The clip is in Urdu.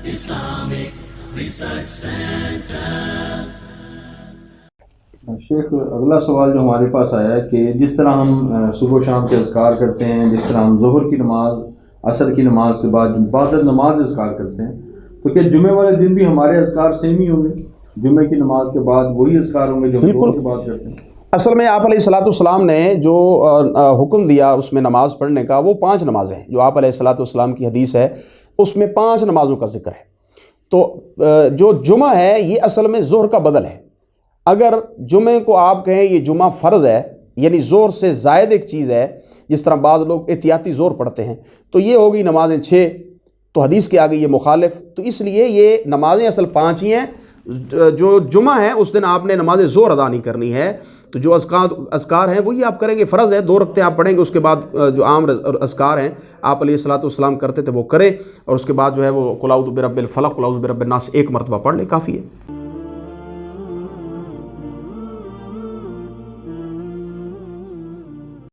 Islamic Research Center. شیخ اگلا سوال جو ہمارے پاس آیا ہے کہ جس طرح ہم صبح و شام کے اذکار کرتے ہیں، جس طرح ہم ظہر کی نماز، عصر کی نماز کے بعد بعد نماز اذکار کرتے ہیں، تو کیا جمعے والے دن بھی ہمارے اذکار سیم ہی ہوں گے؟ جمعے کی نماز کے بعد وہی اذکار ہوں گے جو ہم ظہر کے بعد کرتے ہیں؟ اصل میں آپ علیہ الصلوۃ والسلام نے جو حکم دیا اس میں نماز پڑھنے کا، وہ 5 نمازیں ہیں جو آپ علیہ الصلوۃ والسلام کی حدیث ہے، اس میں 5 نمازوں کا ذکر ہے۔ تو جو جمعہ ہے یہ اصل میں ظہر کا بدل ہے۔ اگر جمعے کو آپ کہیں یہ جمعہ فرض ہے، یعنی ظہر سے زائد ایک چیز ہے، جس طرح بعض لوگ احتیاطی ظہر پڑھتے ہیں، تو یہ ہوگی نمازیں 6، تو حدیث کے آگے یہ مخالف، تو اس لیے یہ نمازیں اصل 5 ہی ہیں۔ جو جمعہ ہے اس دن آپ نے نماز ظہر ادا نہیں کرنی ہے، تو جو اذکار ہیں وہی آپ کریں گے، فرض ہے 2 رکعتیں آپ پڑھیں گے، اس کے بعد جو عام اذکار ہیں آپ علیہ الصلوۃ والسلام کرتے تھے وہ کریں، اور اس کے بعد جو ہے وہ قل اعوذ برب الفلق، قل اعوذ برب الناس 1 مرتبہ پڑھ لیں، کافی ہے۔